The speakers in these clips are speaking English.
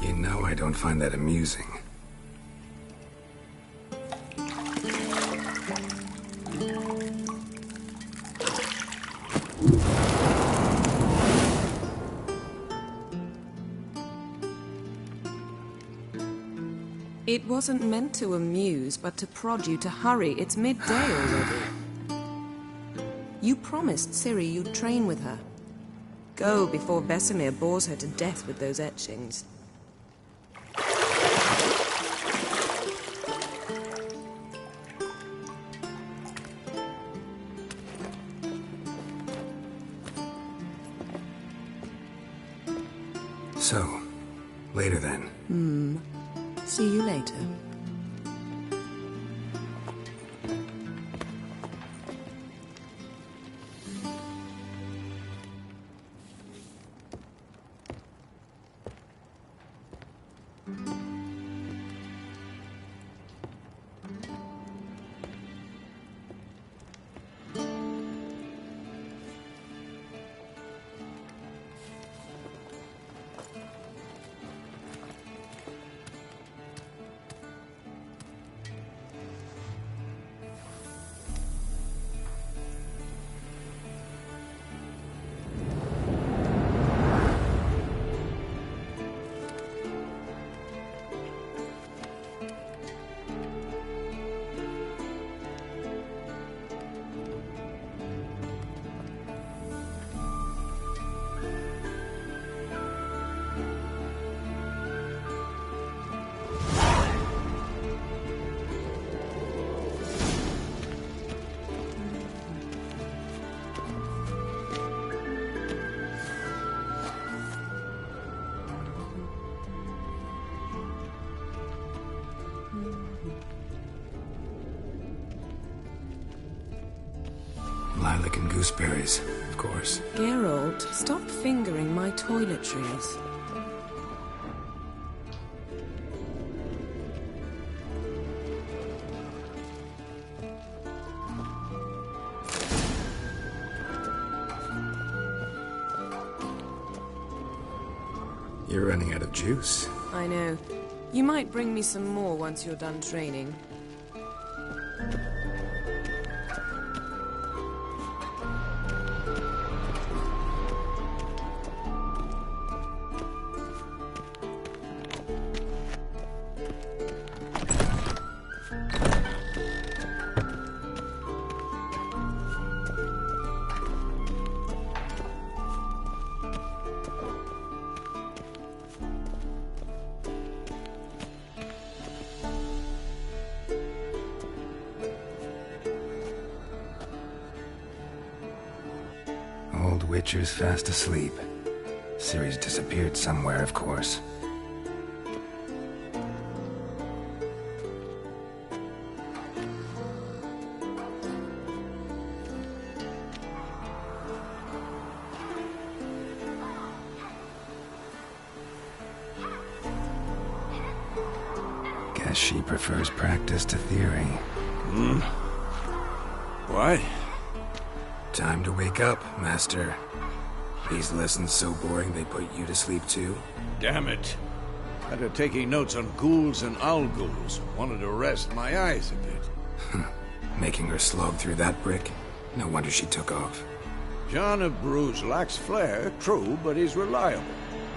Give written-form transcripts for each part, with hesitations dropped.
You know I don't find that amusing. It wasn't meant to amuse, but to prod you to hurry. It's midday already. You promised Ciri you'd train with her. Go before Vesemir bores her to death with those etchings. So, later then. See you later. Lilac and gooseberries, of course. Geralt, stop fingering my toiletries. You're running out of juice. I know. You might bring me some more once you're done training. Old Witcher's fast asleep. Ciri's disappeared somewhere, of course. Guess she prefers practice to theory. What? Time to wake up, Master. These lessons so boring they put you to sleep too? Damn it. After taking notes on ghouls and owl ghouls, wanted to rest my eyes a bit. Making her slog through that brick? No wonder she took off. John of Bruges lacks flair, true, but he's reliable.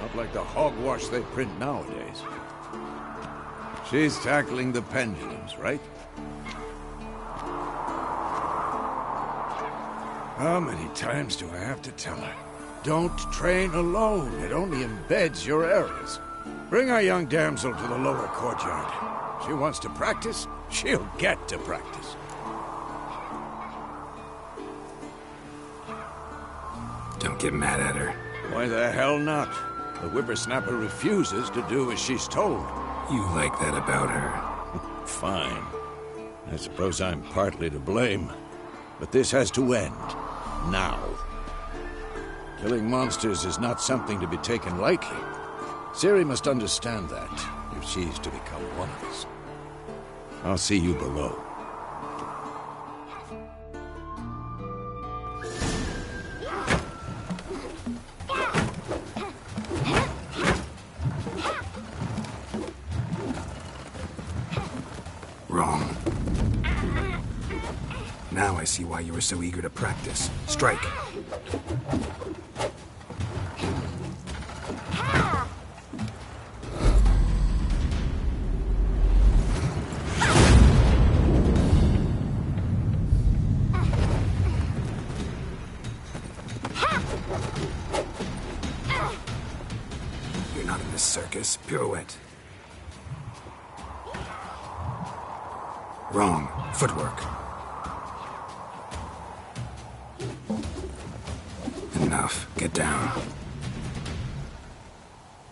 Not like the hogwash they print nowadays. She's tackling the pendulums, right? How many times do I have to tell her? Don't train alone. It only embeds your areas. Bring our young damsel to the lower courtyard. She wants to practice, she'll get to practice. Don't get mad at her. Why the hell not? The whippersnapper refuses to do as she's told. You like that about her. Fine. I suppose I'm partly to blame. But this has to end. Now. Killing monsters is not something to be taken lightly. Ciri must understand that, if she's to become one of us. I'll see you below. Wrong. Now I see why you were so eager to practice. Strike. You're not in this circus. Pirouette. Wrong. Footwork. Enough. Get down.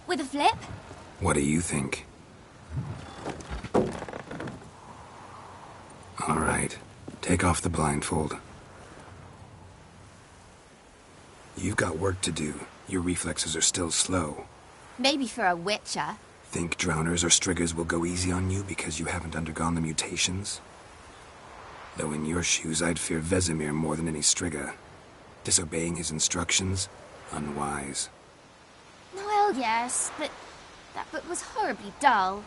With a flip? What do you think? All right. Take off the blindfold. You've got work to do. Your reflexes are still slow. Maybe for a witcher. Think drowners or striggers will go easy on you because you haven't undergone the mutations? Though in your shoes, I'd fear Vesemir more than any strigger. Disobeying his instructions? Unwise. Well, yes, but that book was horribly dull.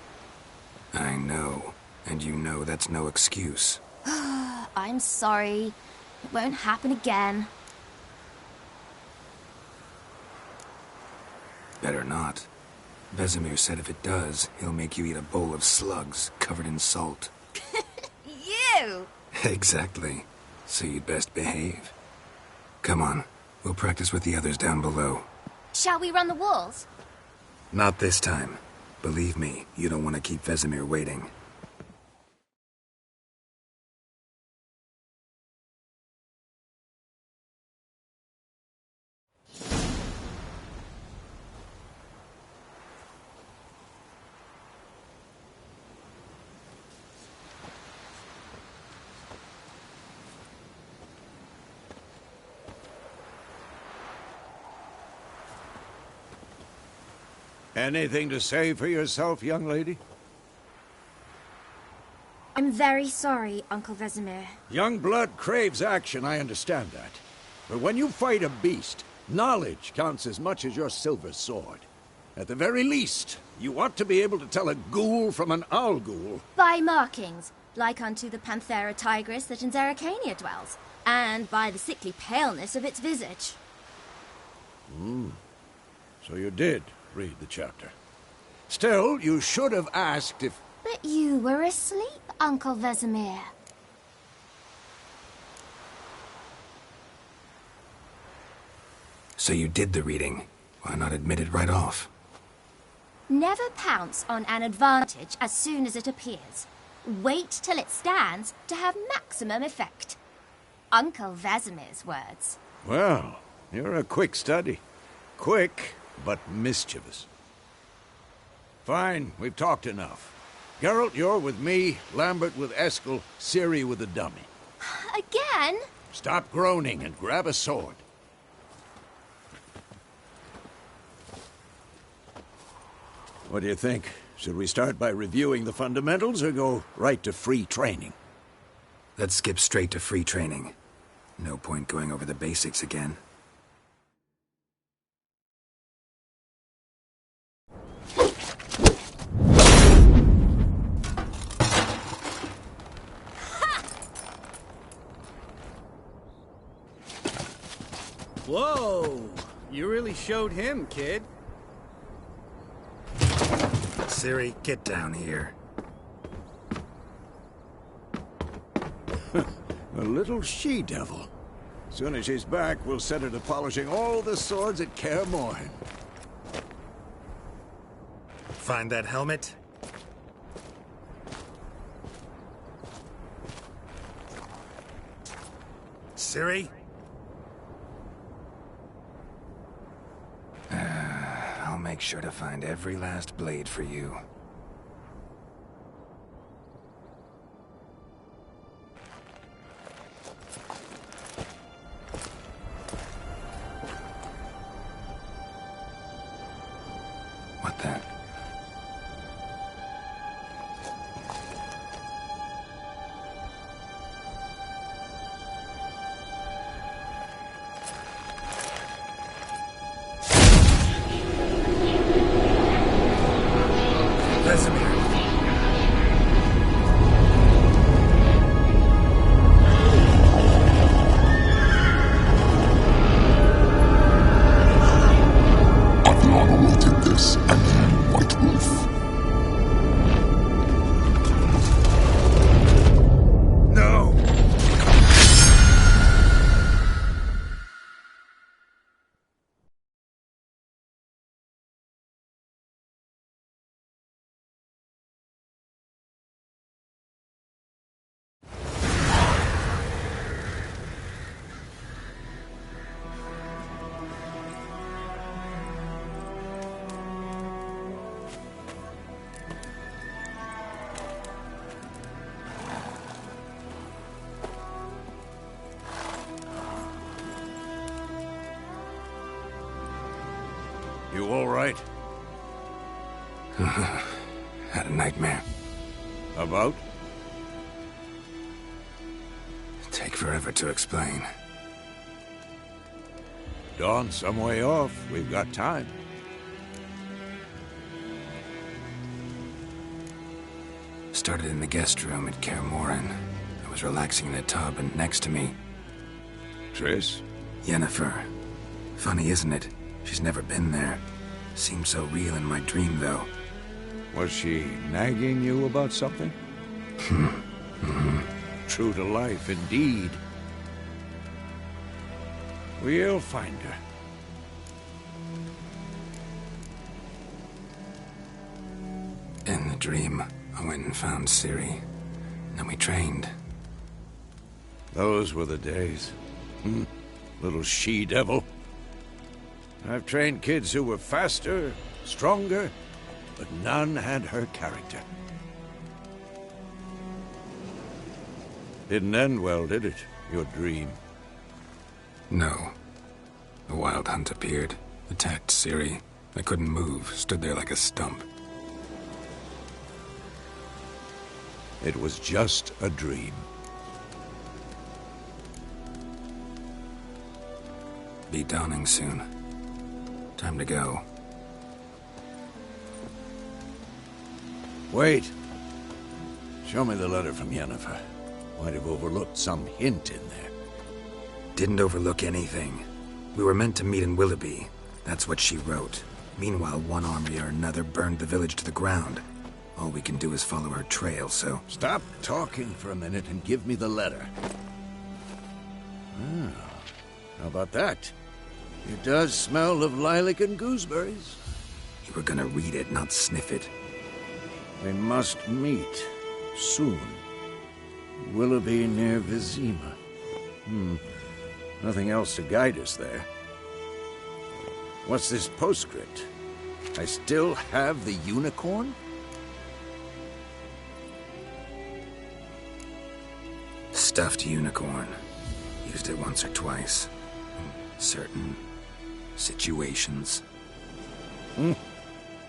I know. And you know that's no excuse. I'm sorry. It won't happen again. Better not. Vesemir said if it does, he'll make you eat a bowl of slugs covered in salt. You! Exactly. So you'd best behave. Come on. We'll practice with the others down below. Shall we run the walls? Not this time. Believe me, you don't want to keep Vesemir waiting. Anything to say for yourself, young lady? I'm very sorry, Uncle Vesemir. Young blood craves action, I understand that. But when you fight a beast, knowledge counts as much as your silver sword. At the very least, you ought to be able to tell a ghoul from an owl ghoul. By markings, like unto the Panthera tigris that in Zerrikania dwells, and by the sickly paleness of its visage. So you did read the chapter. Still, you should have asked if... But you were asleep, Uncle Vesemir. So you did the reading. Why not admit it right off? Never pounce on an advantage as soon as it appears. Wait till it stands to have maximum effect. Uncle Vesemir's words. Well, you're a quick study. Quick, but mischievous. Fine, we've talked enough. Geralt, you're with me, Lambert with Eskel, Ciri with the dummy. Again? Stop groaning and grab a sword. What do you think? Should we start by reviewing the fundamentals or go right to free training? Let's skip straight to free training. No point going over the basics again. Whoa! You really showed him, kid. Ciri, get down here. A little she-devil. Soon as she's back, we'll set her to polishing all the swords at Kaer Morhen. Find that helmet? Ciri? I'll make sure to find every last blade for you. What then? Had a nightmare. About? Take forever to explain. Dawn's some way off. We've got time. Started in the guest room at Kaer Morhen. I was relaxing in a tub, and next to me, Triss? Yennefer. Funny, isn't it? She's never been there. Seemed so real in my dream, though. Was she nagging you about something? True to life, indeed. We'll find her. In the dream, I went and found Ciri. Then we trained. Those were the days. Little she-devil. I've trained kids who were faster, stronger, but none had her character. Didn't end well, did it? Your dream? No. The Wild Hunt appeared, attacked Ciri. I couldn't move, stood there like a stump. It was just a dream. Be dawning soon. Time to go. Wait. Show me the letter from Yennefer. Might have overlooked some hint in there. Didn't overlook anything. We were meant to meet in Willoughby. That's what she wrote. Meanwhile, one army or another burned the village to the ground. All we can do is follow her trail, so... Stop talking for a minute and give me the letter. How about that? It does smell of lilac and gooseberries. You were gonna read it, not sniff it. We must meet. Soon. Willoughby near Vizima. Nothing else to guide us there. What's this postscript? I still have the unicorn? Stuffed unicorn. Used it once or twice. In certain situations.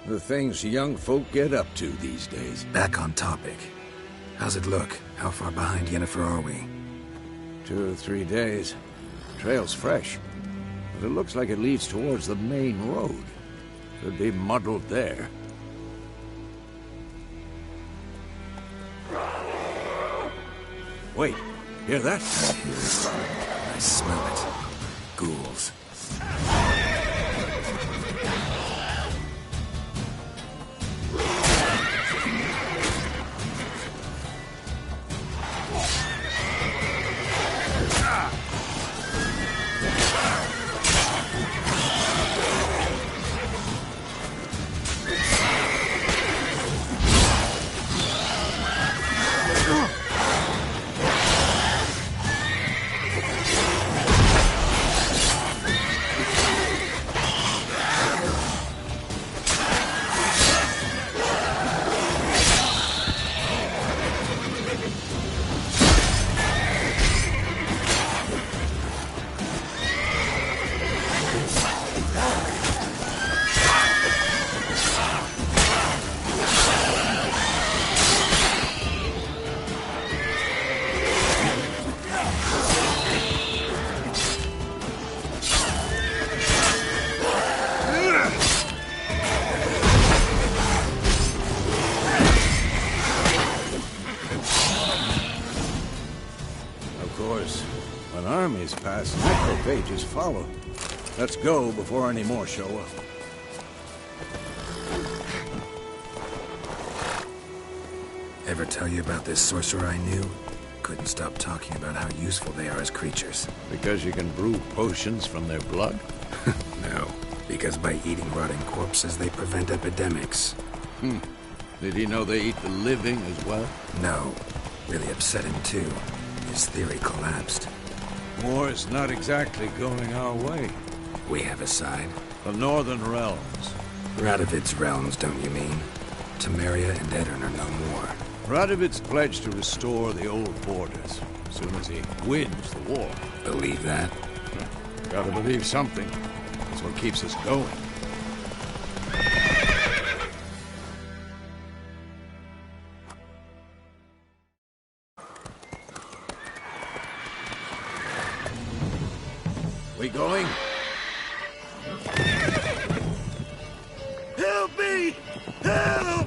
The things young folk get up to these days. Back on topic. How's it look? How far behind Yennefer are we? 2 or 3 days. Trail's fresh. But it looks like it leads towards the main road. Could be muddled there. Wait, hear that? I hear it. I smell it. Ghouls. Past necrophages follow. Let's go before any more show up. Ever tell you about this sorcerer I knew? Couldn't stop talking about how useful they are as creatures. Because you can brew potions from their blood? No, because by eating rotting corpses, they prevent epidemics. Did he know they eat the living as well? No. Really upset him, too. His theory collapsed. War's not exactly going our way. We have a side. The Northern Realms. Radovid's realms, don't you mean? Temeria and Aedirn are no more. Radovid's pledged to restore the old borders as soon as he wins the war. Believe that? Gotta believe something. That's what keeps us going. going? Help me! Help!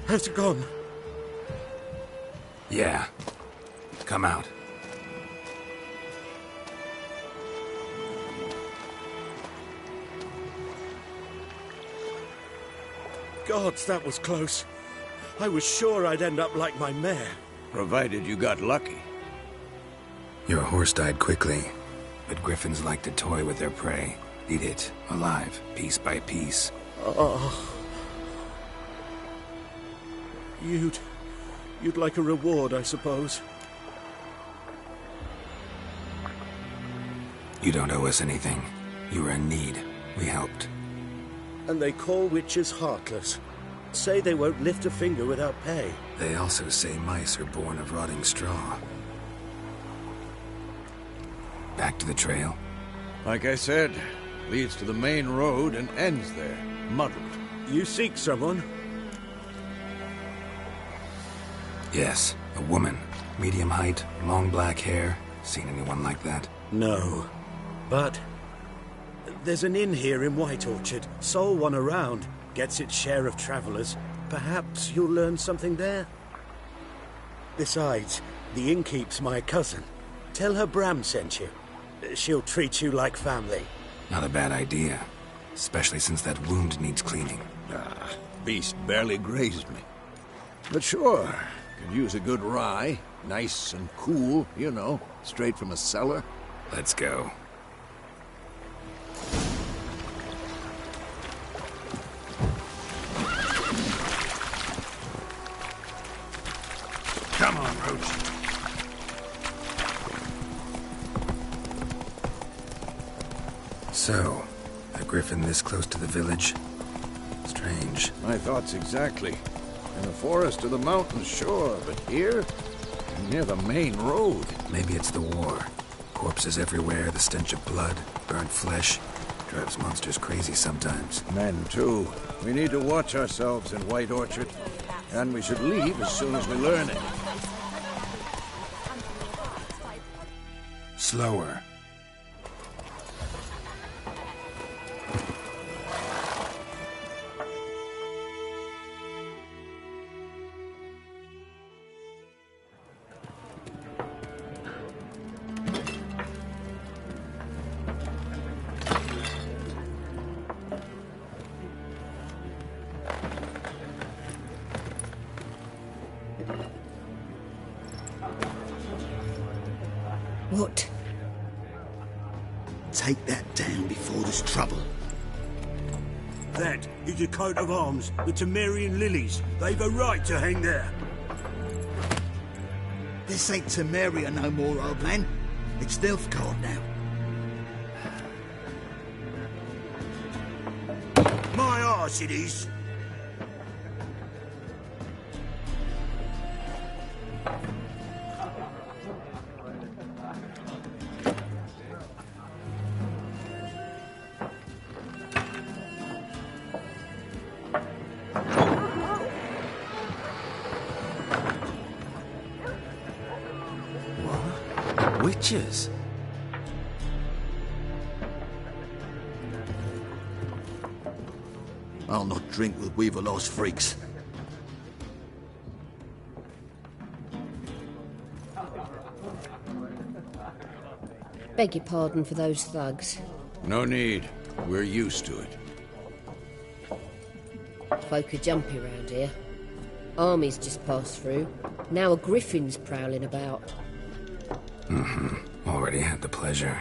How's it gone? Yeah. Come out. Gods, that was close. I was sure I'd end up like my mare. Provided you got lucky. Your horse died quickly, but griffins like to toy with their prey. Eat it, alive, piece by piece. Oh. You'd like a reward, I suppose. You don't owe us anything. You were in need. We helped. And they call witches heartless. Say they won't lift a finger without pay. They also say mice are born of rotting straw. Back to the trail? Like I said, leads to the main road and ends there, muddled. You seek someone? Yes, a woman. Medium height, long black hair. Seen anyone like that? No. But there's an inn here in White Orchard. Sole one around. Gets its share of travelers. Perhaps you'll learn something there? Besides, the innkeep's my cousin. Tell her Bram sent you. She'll treat you like family. Not a bad idea. Especially since that wound needs cleaning. Beast barely grazed me. But sure, could use a good rye. Nice and cool, you know, straight from a cellar. Let's go. Come on, Roach. So, a griffin this close to the village? Strange. My thoughts exactly. In the forest or the mountains, sure, but here? Near the main road. Maybe it's the war. Corpses everywhere, the stench of blood, burnt flesh. Drives monsters crazy sometimes. Men, too. We need to watch ourselves in White Orchard. And we should leave as soon as we learn it. Slower. What? Take that down before there's trouble. That is a coat of arms, the Temerian lilies. They've a right to hang there. This ain't Temeria no more, old man. It's Nilfgaard now. My arse it is. Witches? I'll not drink with Weaverlaw's freaks. Beg your pardon for those thugs. No need. We're used to it. Folk are jumpy round here. Armies just passed through. Now a griffin's prowling about. Already had the pleasure.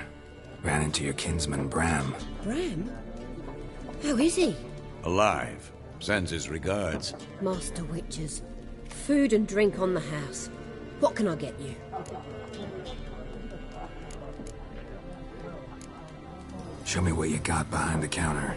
Ran into your kinsman, Bram. Bram? How is he? Alive. Sends his regards. Master Witchers. Food and drink on the house. What can I get you? Show me what you got behind the counter.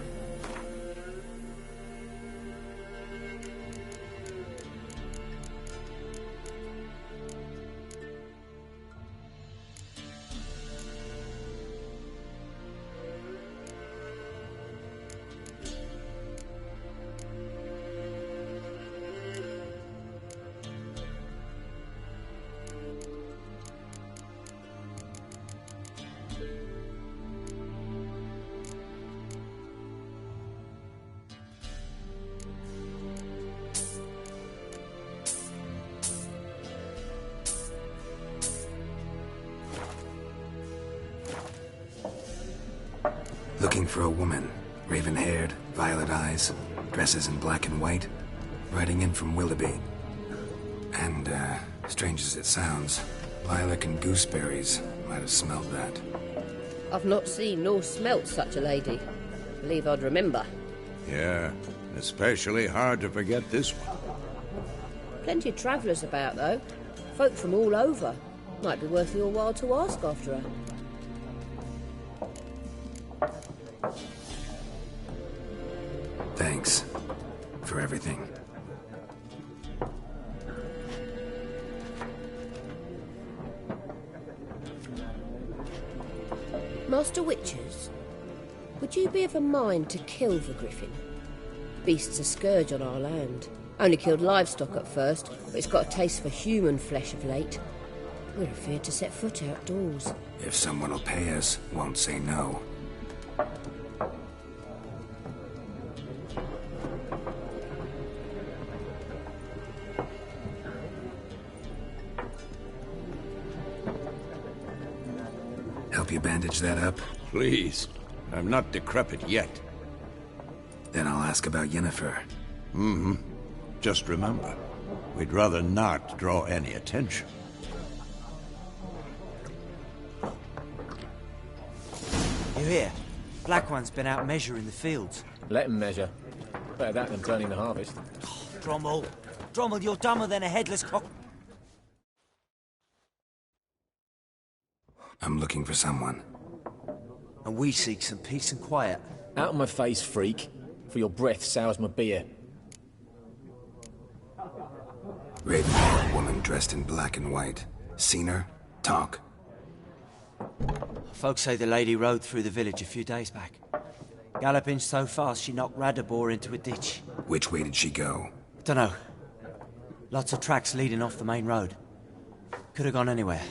Looking for a woman. Raven-haired, violet eyes, dresses in black and white. Riding in from Willoughby. And, strange as it sounds, lilac and gooseberries might have smelled that. I've not seen nor smelt such a lady. Believe I'd remember. Yeah, especially hard to forget this one. Plenty of travellers about, though. Folk from all over. Might be worth your while to ask after her. Thanks for everything. Master Witchers, would you be of a mind to kill the griffin? Beast's a scourge on our land. Only killed livestock at first, but it's got a taste for human flesh of late. We're afraid to set foot outdoors. If someone will pay us, won't say no. Help you bandage that up? Please. I'm not decrepit yet. Then I'll ask about Yennefer. Just remember, we'd rather not draw any attention. You hear? Black One's been out measuring the fields. Let him measure. Better that than burning the harvest. Drommel. Drommel, you're dumber than a headless cock... I'm looking for someone. And we seek some peace and quiet. Out of my face, freak. For your breath sours my beer. Raven-haired woman dressed in black and white. Seen her? Talk. Folks say the lady rode through the village a few days back. Galloping so fast she knocked Radabor into a ditch. Which way did she go? Dunno. Lots of tracks leading off the main road. Could have gone anywhere.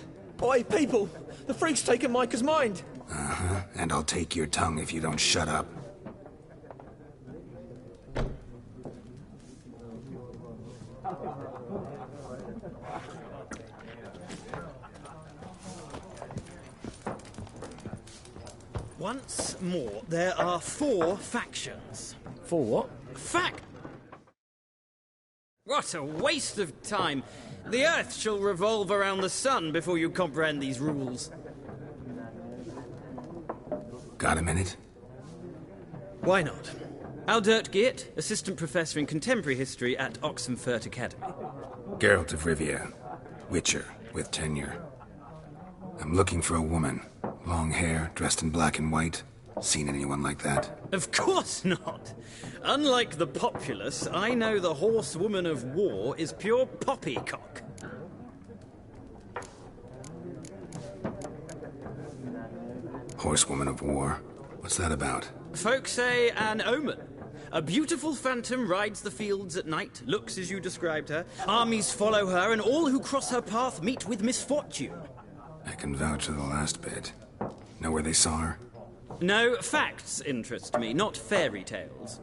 Oi, people! The freak's taken Micah's mind! Uh-huh. And I'll take your tongue if you don't shut up. Once more, there are 4 factions. For what? What a waste of time! The Earth shall revolve around the sun before you comprehend these rules. Got a minute? Why not? Aldert Geert, Assistant Professor in Contemporary History at Oxenfurt Academy. Geralt of Rivia. Witcher, with tenure. I'm looking for a woman. Long hair, dressed in black and white. Seen anyone like that? Of course not! Unlike the populace, I know the horsewoman of war is pure poppycock. Horsewoman of war? What's that about? Folk say an omen. A beautiful phantom rides the fields at night, looks as you described her. Armies follow her, and all who cross her path meet with misfortune. I can vouch for the last bit. Know where they saw her? No, facts interest me, not fairy tales.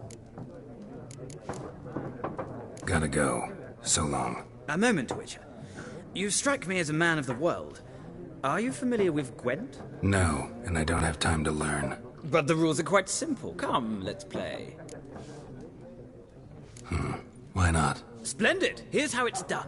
Gotta go. So long. A moment, Witcher. You strike me as a man of the world. Are you familiar with Gwent? No, and I don't have time to learn. But the rules are quite simple. Come, let's play. Why not? Splendid! Here's how it's done.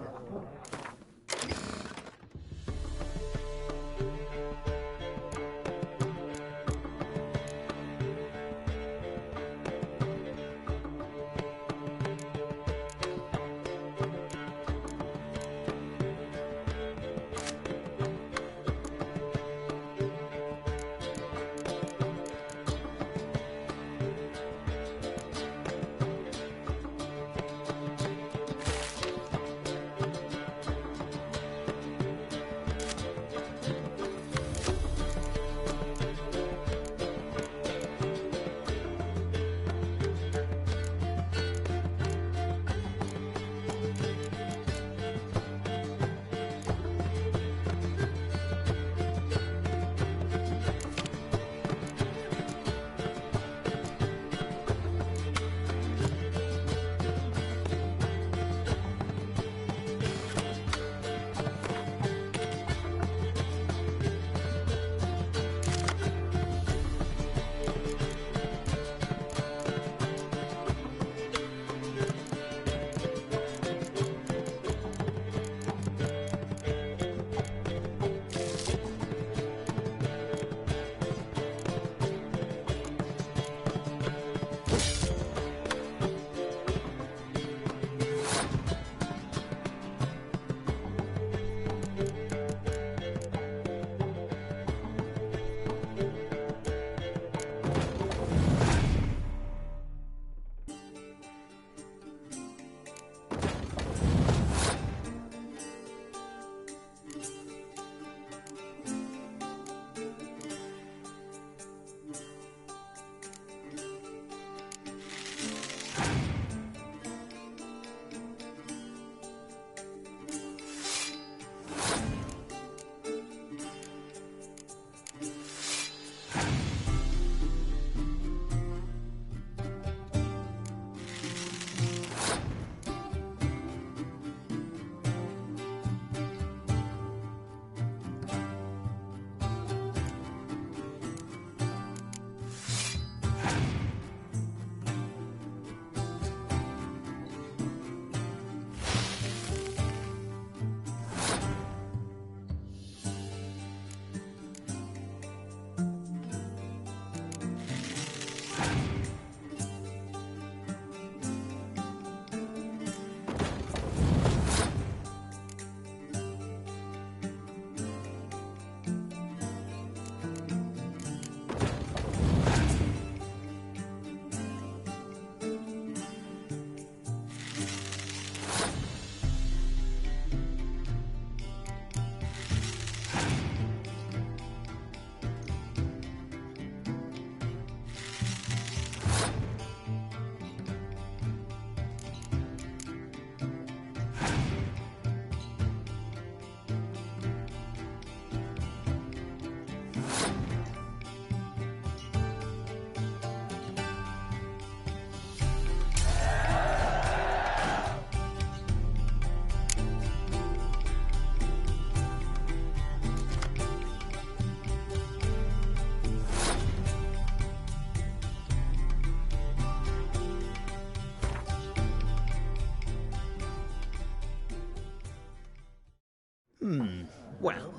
Well,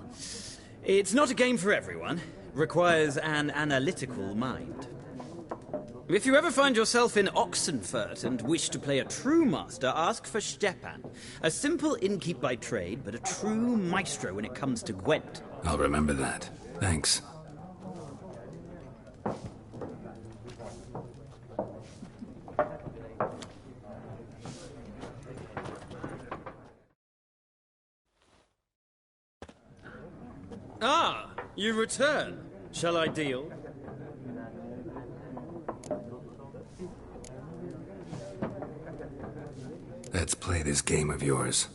it's not a game for everyone. Requires an analytical mind. If you ever find yourself in Oxenfurt and wish to play a true master, ask for Stepan. A simple innkeep by trade, but a true maestro when it comes to Gwent. I'll remember that. Thanks. Ah, you return. Shall I deal? Let's play this game of yours.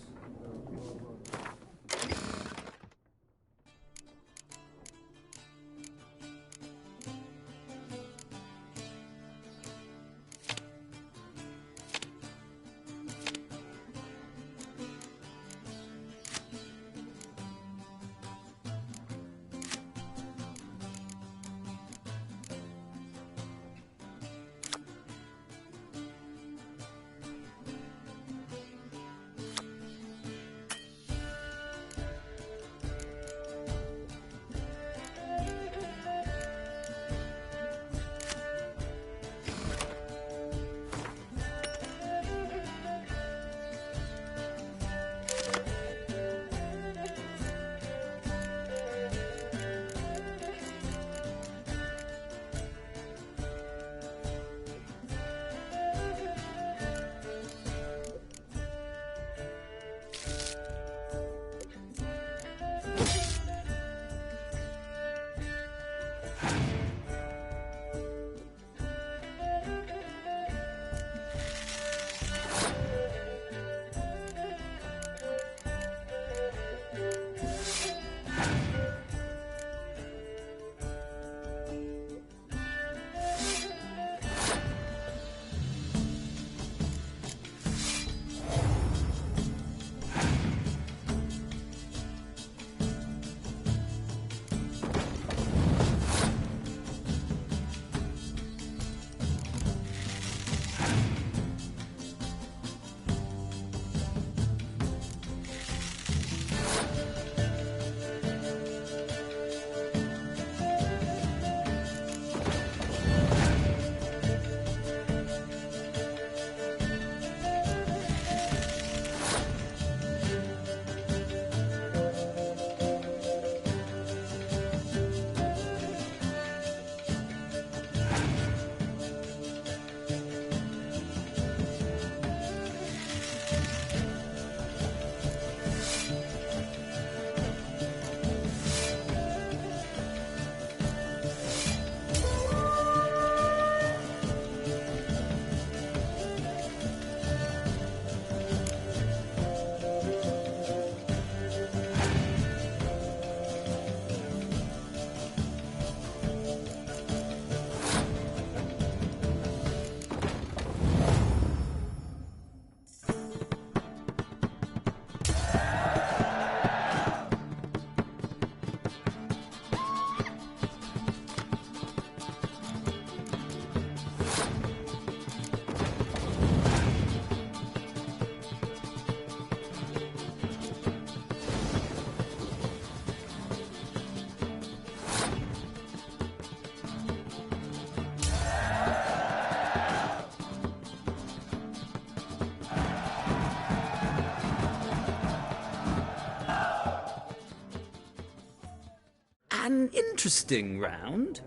interesting round.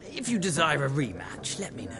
If you desire a rematch, let me know.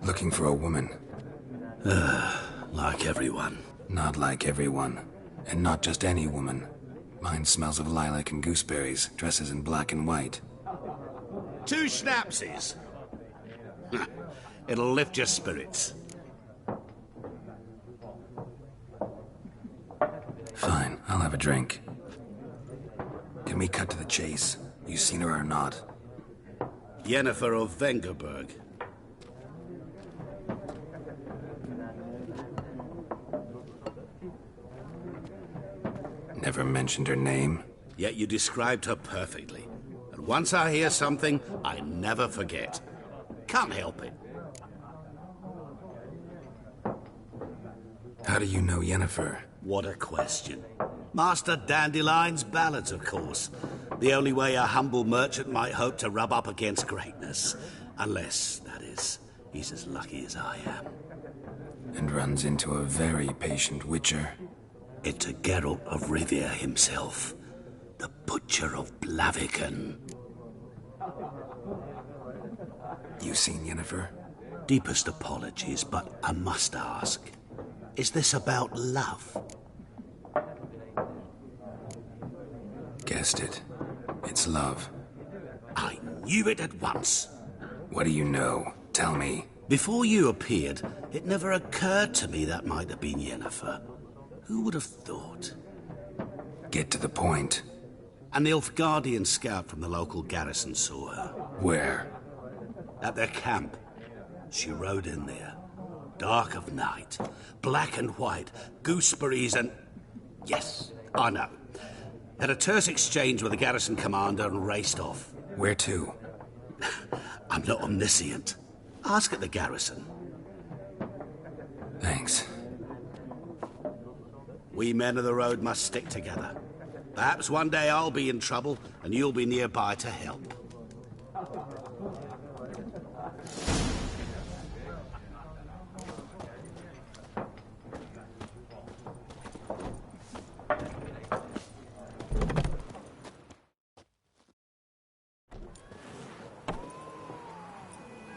Looking for a woman. Like everyone. Not like everyone. And not just any woman. Mine smells of lilac and gooseberries, dresses in black and white. 2 schnapsies. It'll lift your spirits. drink. Can we cut to the chase? You seen her or not? Yennefer of Vengerberg. Never mentioned her name. Yet you described her perfectly. And once I hear something, I never forget. Can't help it. How do you know Yennefer? What a question. Master Dandelion's ballads, of course. The only way a humble merchant might hope to rub up against greatness. Unless, that is, he's as lucky as I am. And runs into a very patient witcher. It's a Geralt of Rivia himself. The Butcher of Blaviken. You seen Yennefer? Deepest apologies, but I must ask. Is this about love? Guessed it. It's love. I knew it at once. What do you know? Tell me. Before you appeared, it never occurred to me that might have been Yennefer. Who would have thought? Get to the point. An Nilfgaardian scout from the local garrison saw her. Where? At their camp. She rode in there. Dark of night. Black and white. Gooseberries and... Yes, I know. Had a terse exchange with the garrison commander and raced off. Where to? I'm not omniscient. Ask at the garrison. Thanks. We men of the road must stick together. Perhaps one day I'll be in trouble and you'll be nearby to help.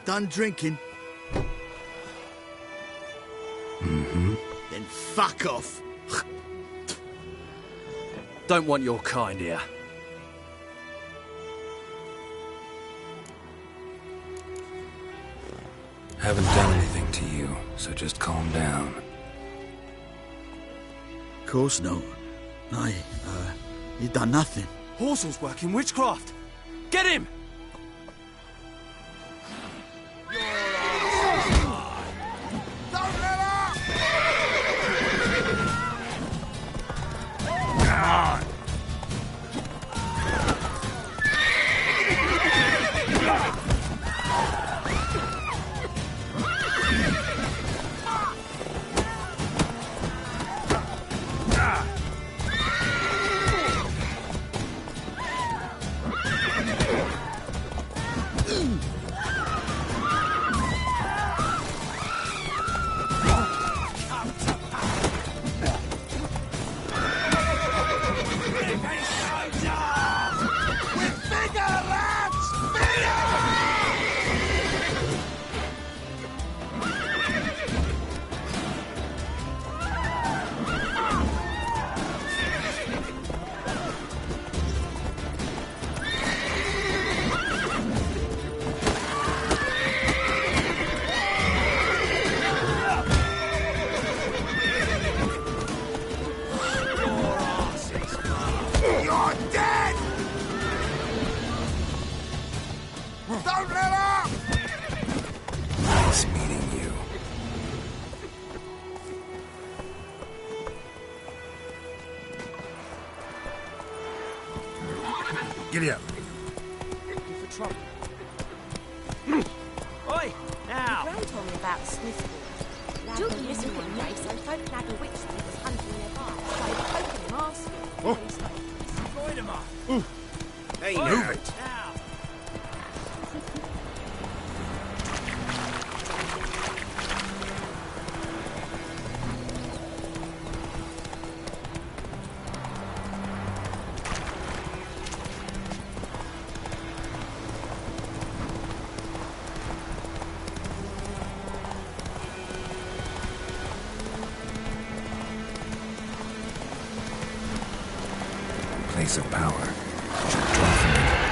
Done drinking? Mm-hmm. Then fuck off. Don't want your kind here. Haven't done anything to you, so just calm down. Of course not. You done nothing. Horsel's working witchcraft. Get him! Giddy up. Looking for trouble. Oi, now! Grand told me about a Smithfield. Took him missing one day, so folk had a witch that was hunting nearby. So they poking him, asking him. Oh. Avoid him up. Hey, Oi, move it. now! Place of power. Should draw from it.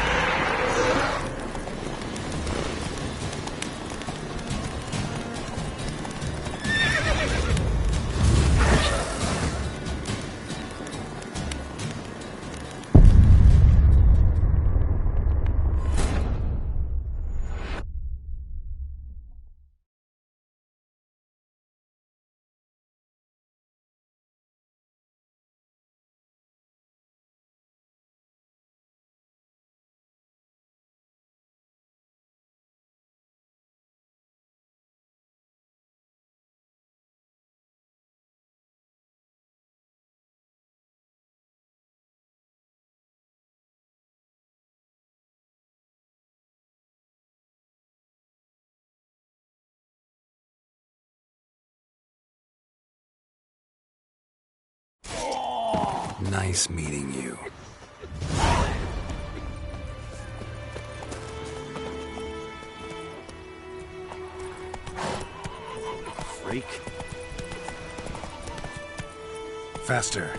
Nice meeting you. Freak. Faster.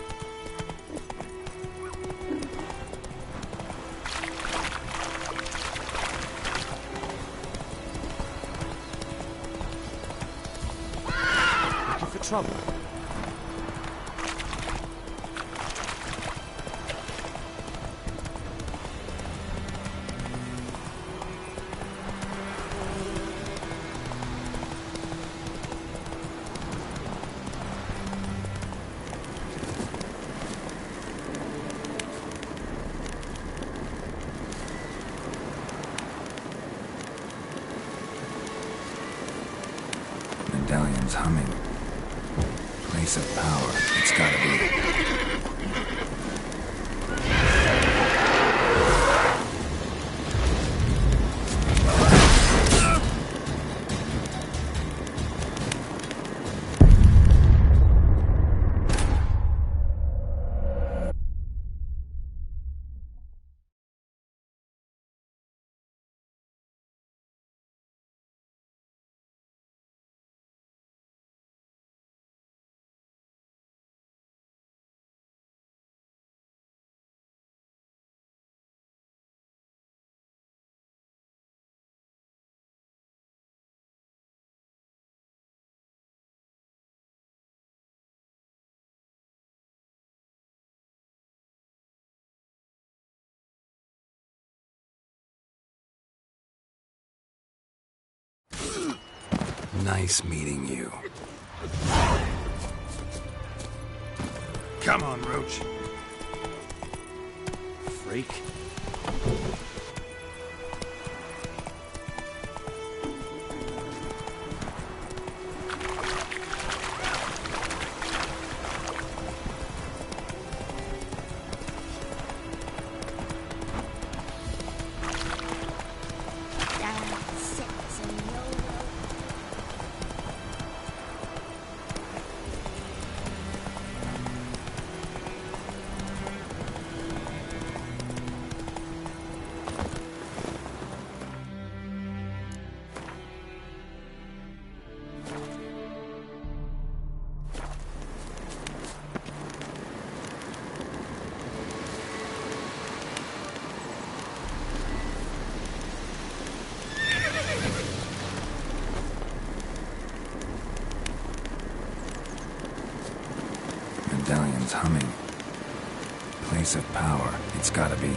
Looking for trouble? Medallion's humming. Place of power. It's gotta be. Nice meeting you. Come on, Roach. Freak. Medallion's humming. Place of power. It's gotta be.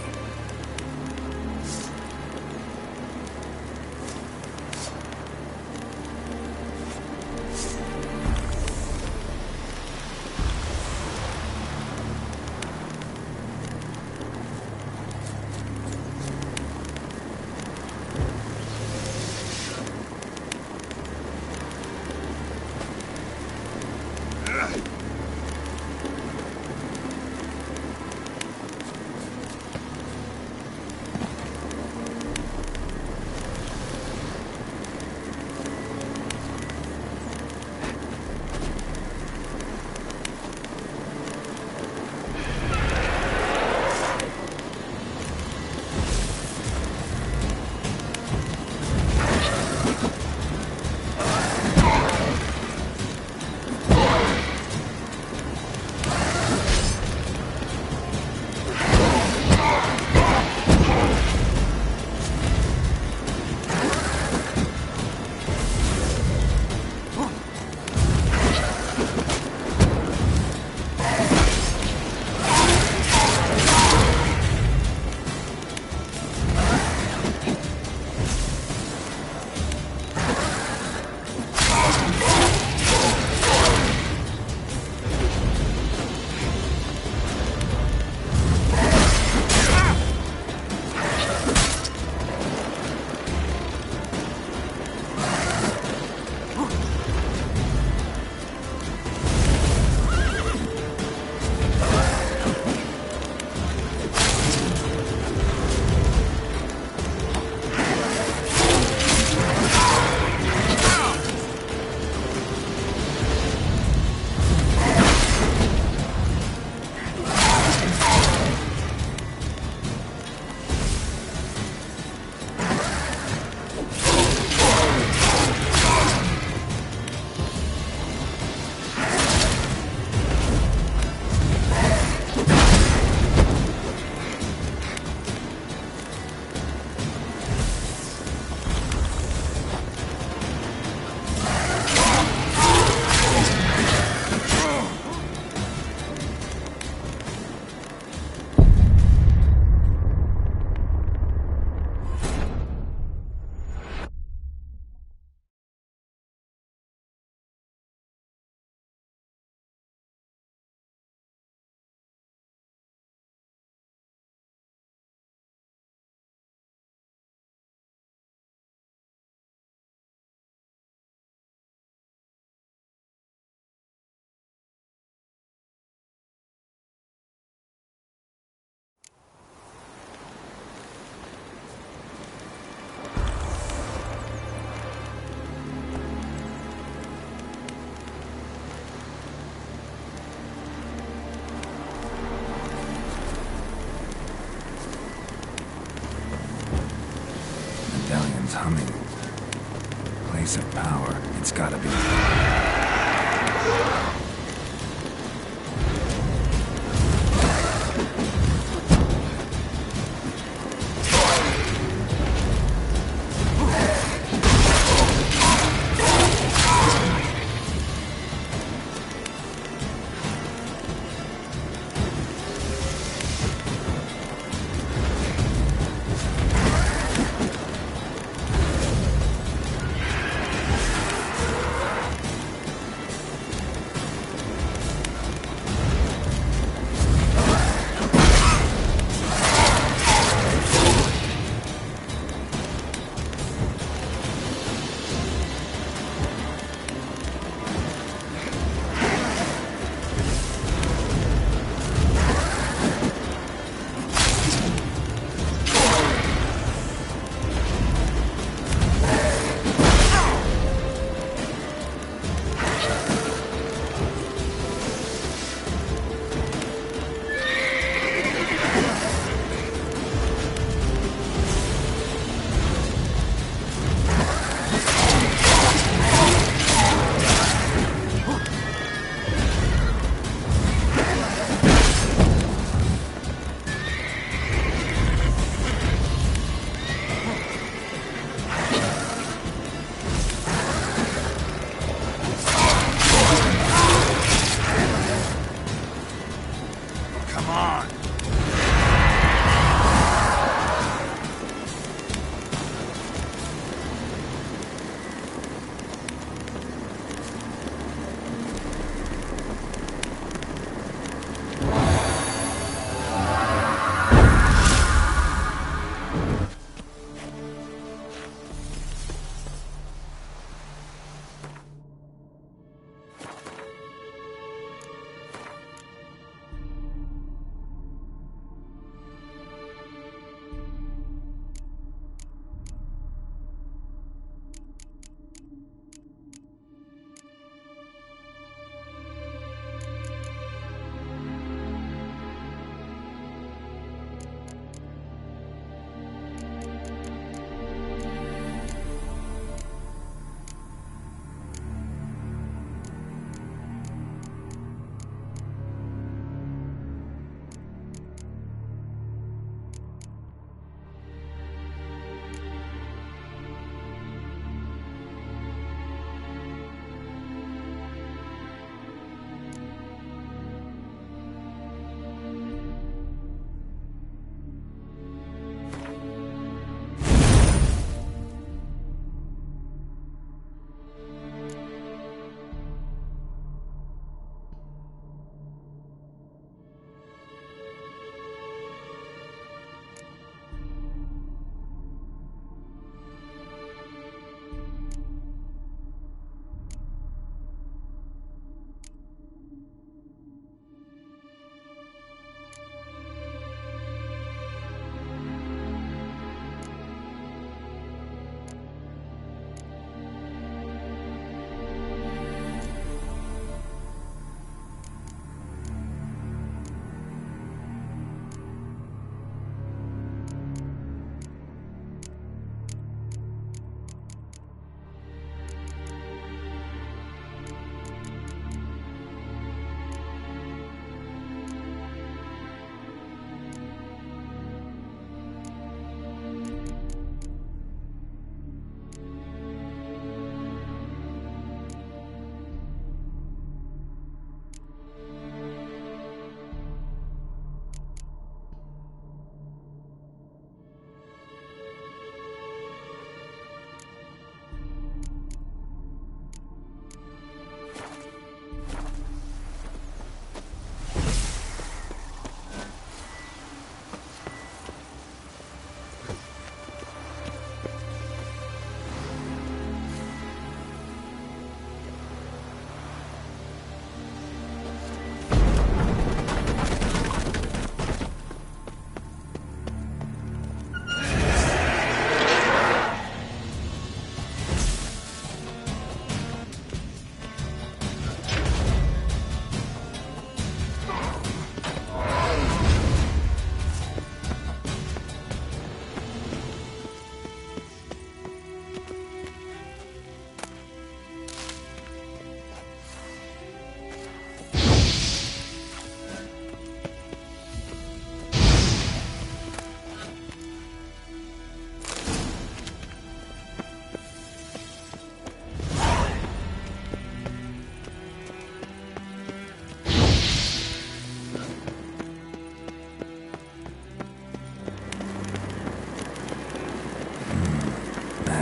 humming. Place of power. It's gotta be.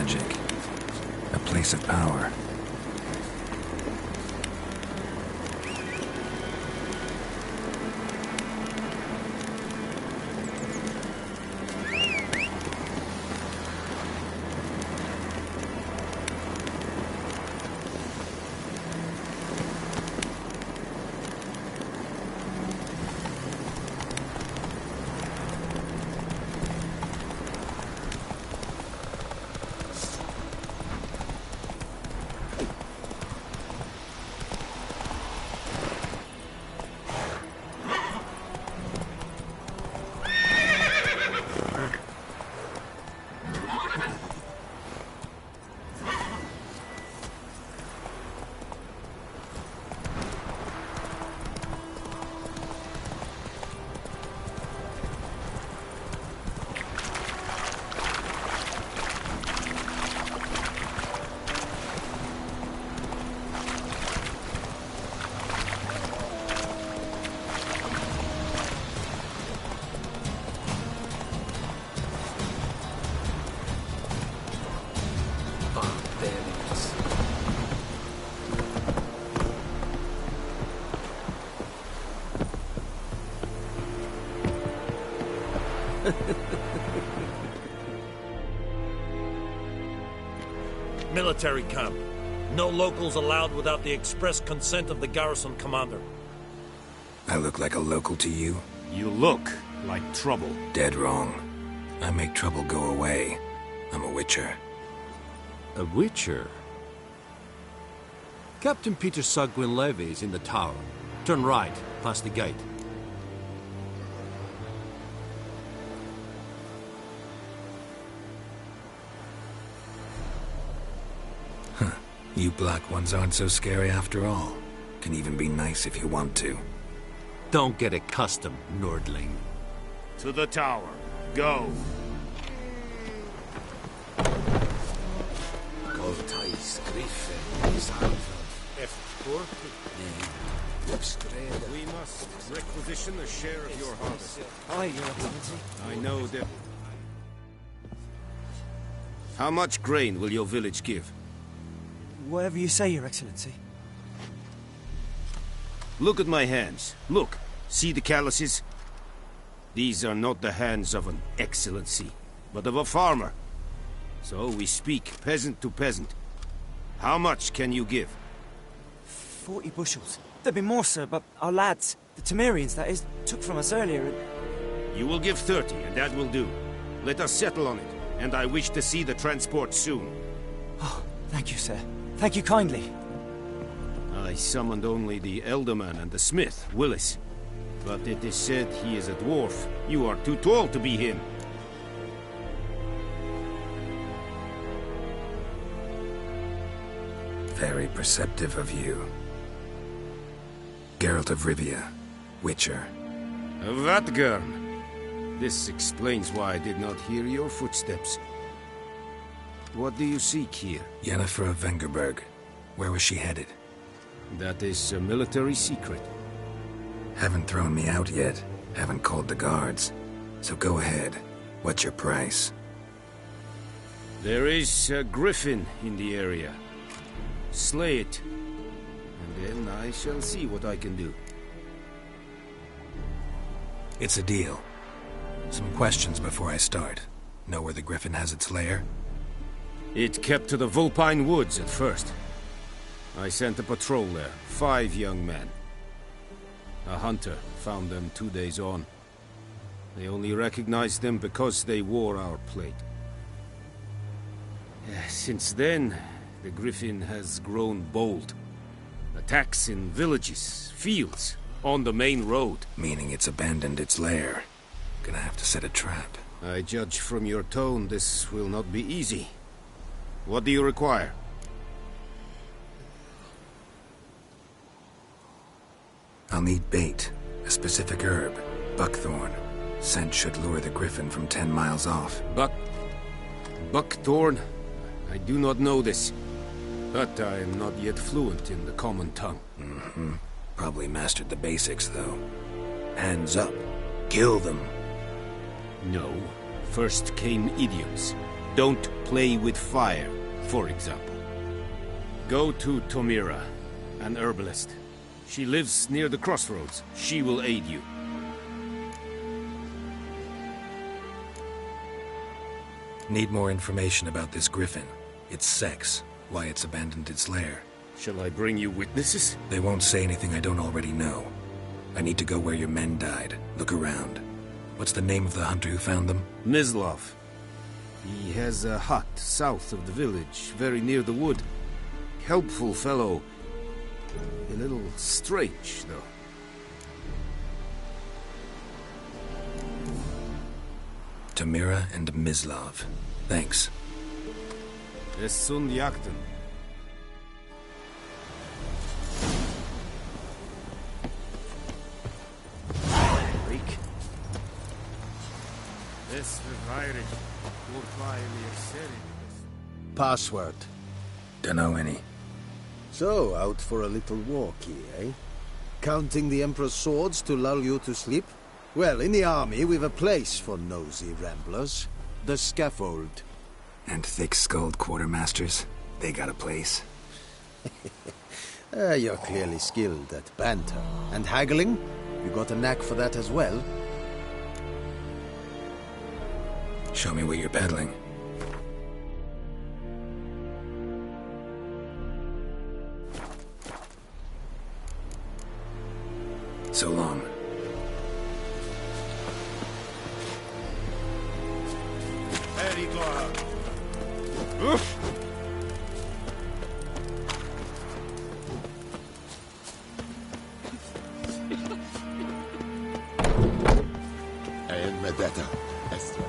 magic. A place of power. Military camp. No locals allowed without the express consent of the garrison commander. I look like a local to you? You look like trouble. Dead wrong. I make trouble go away. I'm a witcher. A witcher? Captain Peter Sagwin Levy is in the tower. Turn right, past the gate. You black ones aren't so scary after all. Can even be nice if you want to. Don't get accustomed, Nordling. To the tower. Go. We must requisition a share of your harvest. Aye, Your Excellency. I know that. How much grain will your village give? Whatever you say, Your Excellency. Look at my hands. Look. See the calluses? These are not the hands of an excellency, but of a farmer. So we speak peasant to peasant. How much can you give? 40 bushels. There'd be more, sir, but our lads, the Temerians, that is, took from us earlier and... You will give 30, and that will do. Let us settle on it, and I wish to see the transport soon. Oh, thank you, sir. Thank you kindly. I summoned only the Elderman and the smith, Willis. But it is said he is a dwarf. You are too tall to be him. Very perceptive of you. Geralt of Rivia, Witcher. Vatgern. This explains why I did not hear your footsteps. What do you seek here? Yennefer of Vengerberg. Where was she headed? That is a military secret. Haven't thrown me out yet. Haven't called the guards. So go ahead. What's your price? There is a griffin in the area. Slay it. And then I shall see what I can do. It's a deal. Some questions before I start. Know where the griffin has its lair? It kept to the Vulpine Woods at first. I sent a patrol there, 5 young men. A hunter found them 2 days on. They only recognized them because they wore our plate. Since then, the griffin has grown bold. Attacks in villages, fields, on the main road. Meaning it's abandoned its lair. Gonna have to set a trap. I judge from your tone this will not be easy. What do you require? I'll need bait, a specific herb, buckthorn. Scent should lure the griffin from 10 miles off. Buckthorn? I do not know this. But I am not yet fluent in the common tongue. Mm-hmm. Probably mastered the basics, though. Hands up. Kill them. No. First came idioms. Don't play with fire, for example. Go to Tomira, an herbalist. She lives near the crossroads. She will aid you. Need more information about this griffin. Its sex, why it's abandoned its lair. Shall I bring you witnesses? They won't say anything I don't already know. I need to go where your men died. Look around. What's the name of the hunter who found them? Mislav. He has a hut south of the village, very near the wood. Helpful fellow. A little strange, though. Tomira and Mislav. Thanks. Es sunt jakten. Freak. Es verweirig. Password. Dunno any. So, out for a little walkie, eh? Counting the Emperor's swords to lull you to sleep? Well, in the army, we've a place for nosy ramblers. The scaffold. And thick-skulled quartermasters? They got a place? You're clearly skilled at banter. And haggling? You got a knack for that as well? Show me what you're peddling. So long. Very good. Oof! And Medetta. Estra.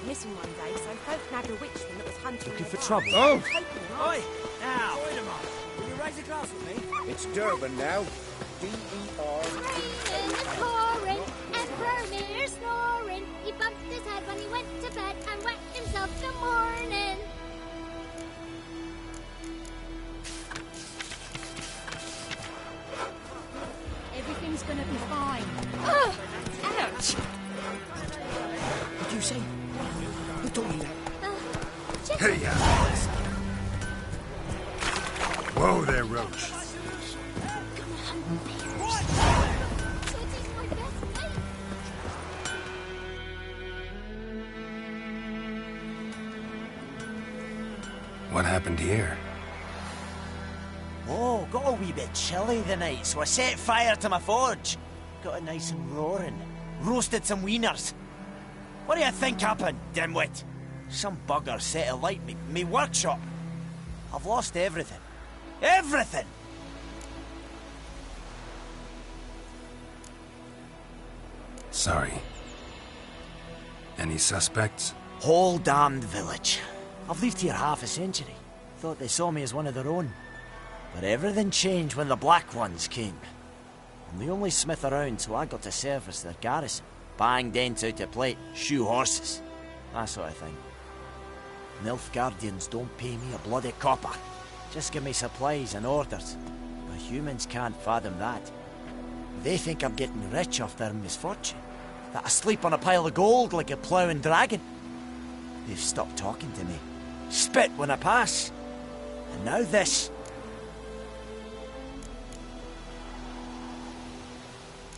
Missing one day, so folk nagged a witchman that was hunting. Looking for trouble? Oh! Oi! Now! Will you raise a glass with me? It's Durban now. Pouring and Vermeer snoring. He bumped his head when he went to bed and wet himself in the morning. Everything's gonna be fine. Oh, ouch! What did you say? Who told you that? Hey, ya! Whoa there, Roach. What happened here? Oh, got a wee bit chilly the night, so I set fire to my forge. Got it nice and roaring. Roasted some wieners. What do you think happened, dimwit? Some bugger set alight me workshop. I've lost everything. Everything! Sorry. Any suspects? Whole damned village. I've lived here half a century. Thought they saw me as one of their own. But everything changed when the Black Ones came. I'm the only smith around, so I got to service their garrison. Bang dents out of plate, shoe horses. That sort of thing. Nilfgaardians don't pay me a bloody copper. Just give me supplies and orders. But humans can't fathom that. They think I'm getting rich off their misfortune. That I sleep on a pile of gold like a ploughing dragon. They've stopped talking to me. Spit when I pass. And now this.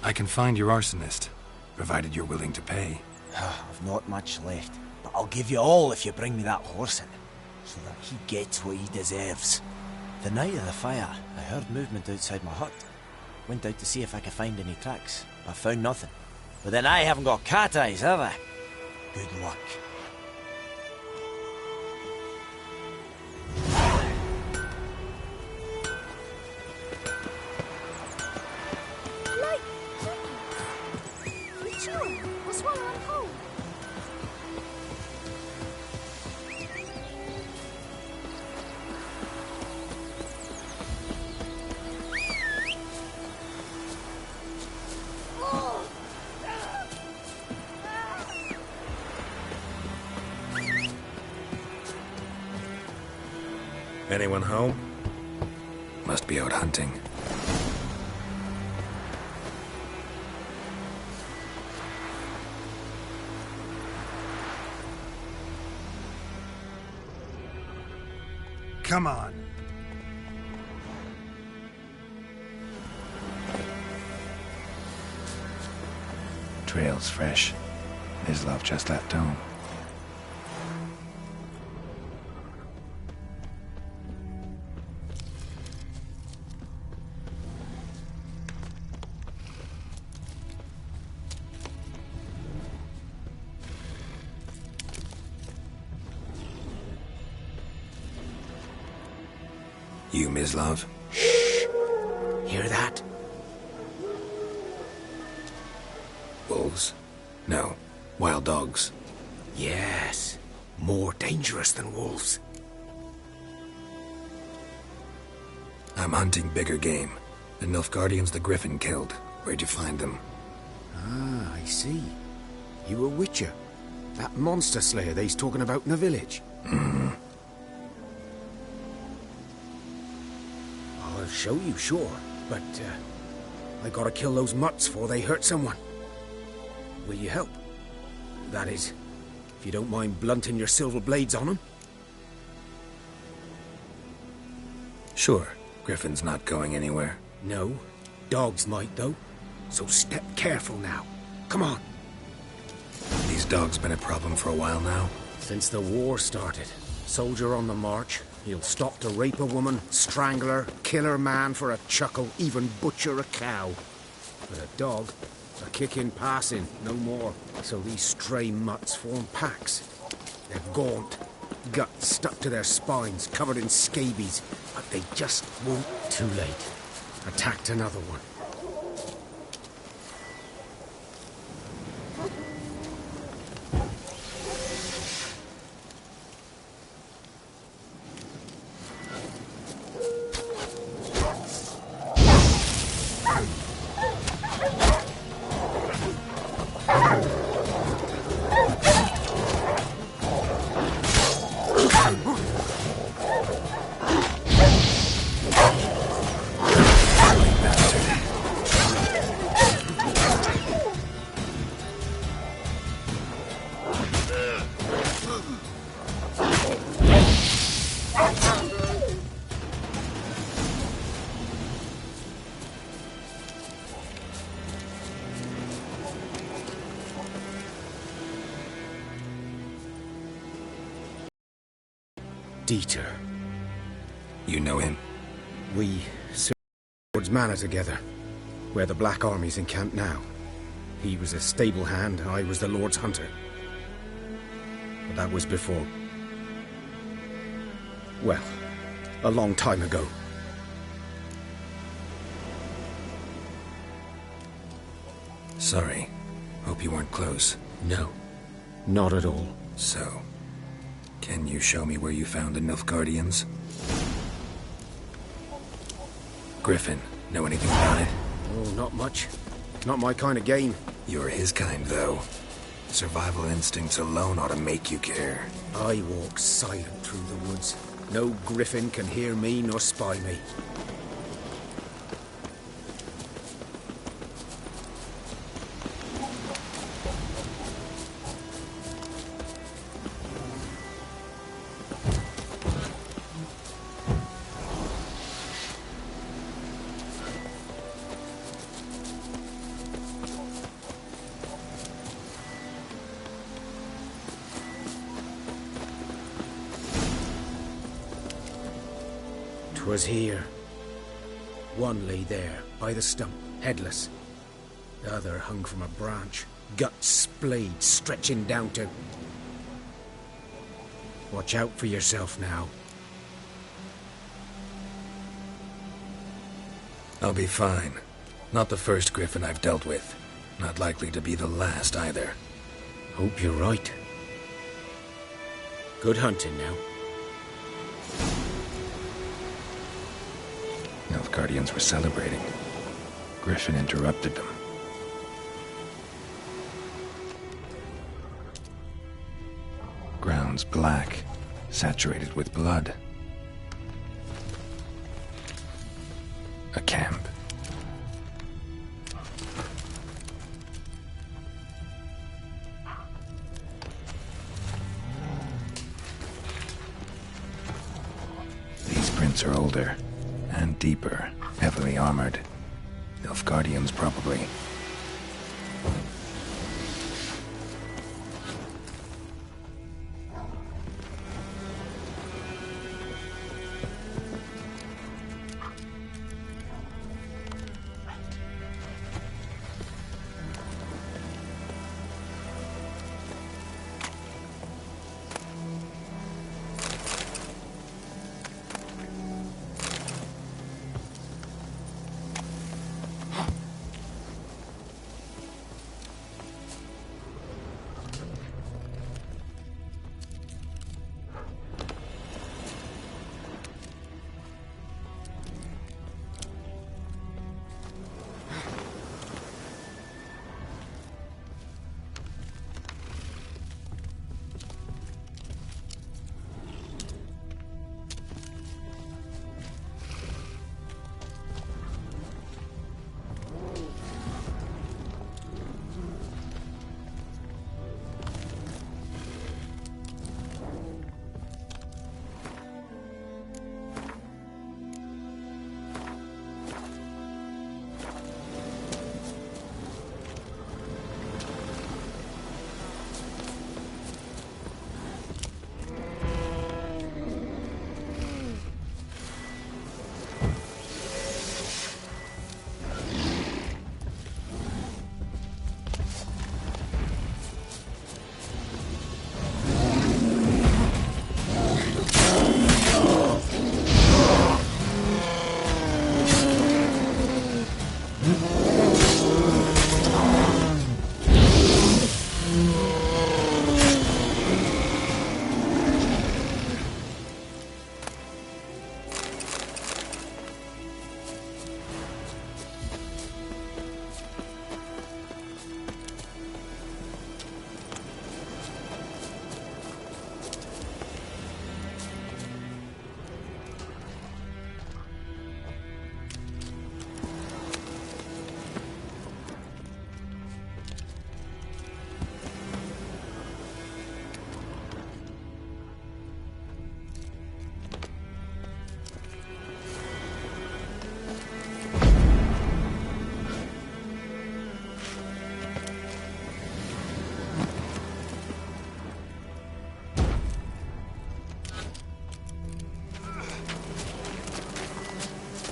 I can find your arsonist, provided you're willing to pay. I've not much left, but I'll give you all if you bring me that horse in. so that he gets what he deserves. The night of the fire, I heard movement outside my hut. Went out to see if I could find any tracks, but found nothing. But then I haven't got cat eyes, have I? Good luck. Anyone home? Must be out hunting. Come on. Trail's fresh. Mislav just left home. You, Mislav? Shh! Hear that? Wolves? No. Wild dogs. Yes. More dangerous than wolves. I'm hunting bigger game. The Nilfgaardians the Griffin killed. Where'd you find them? Ah, I see. You a witcher. That monster slayer they's talking about in the village. Mm-hmm. I'll show you, sure. But, I gotta kill those mutts before they hurt someone. Will you help? That is, if you don't mind blunting your silver blades on them. Sure. Griffin's not going anywhere. No. Dogs might, though. So step careful now. Come on. These dogs been a problem for a while now? Since the war started. Soldier on the march. He'll stop to rape a woman, strangle her, kill her man for a chuckle, even butcher a cow. But a dog, a kick in passing, no more. So these stray mutts form packs. They're gaunt, guts stuck to their spines, covered in scabies, but they just won't. Too late. Attacked another one. Dieter. You know him? We served towards Manor together, where the Black Army's encamped now. He was a stable hand, I was the Lord's hunter. But that was before... well, a long time ago. Sorry. Hope you weren't close. No, not at all. So, can you show me where you found the Nilfgaardians? Griffin, know anything about it? Oh, not much. Not my kind of game. You're his kind, though. Survival instincts alone ought to make you care. I walk silent through the woods. No griffin can hear me nor spy me. 'Twas here. One lay there, by the stump, headless. The other hung from a branch, guts splayed, stretching down to... Watch out for yourself now. I'll be fine. Not the first griffin I've dealt with. Not likely to be the last either. Hope you're right. Good hunting now. Nilfgaardians were celebrating. Griffin interrupted them. Ground's black, saturated with blood. A camp. These prints are older and deeper, heavily armored. Nilfgaardians, probably.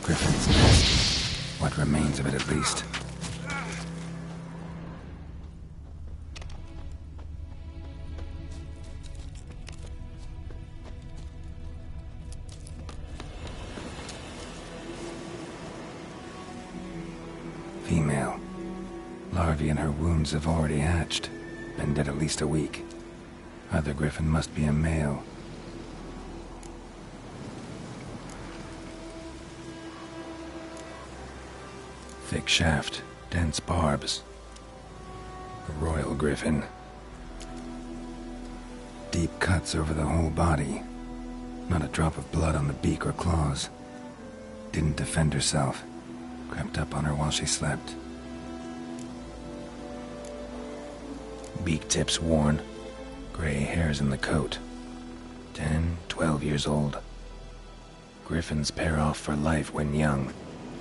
Griffin's nest. What remains of it, at least. Female. Larvae in her wounds have already hatched. Been dead at least a week. Other griffin must be a male. Thick shaft, dense barbs. A royal griffin. Deep cuts over the whole body. Not a drop of blood on the beak or claws. Didn't defend herself. Crept up on her while she slept. Beak tips worn. Gray hairs in the coat. 10, 12 years old. Griffins pair off for life when young.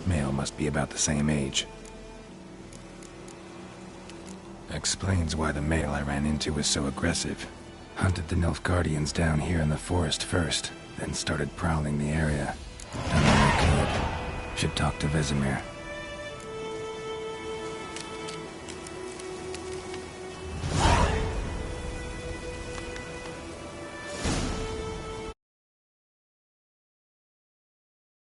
Male must be about the same age. Explains why the male I ran into was so aggressive. Hunted the Nilfgaardians down here in the forest first, then started prowling the area. Done what I could. Should talk to Vesemir.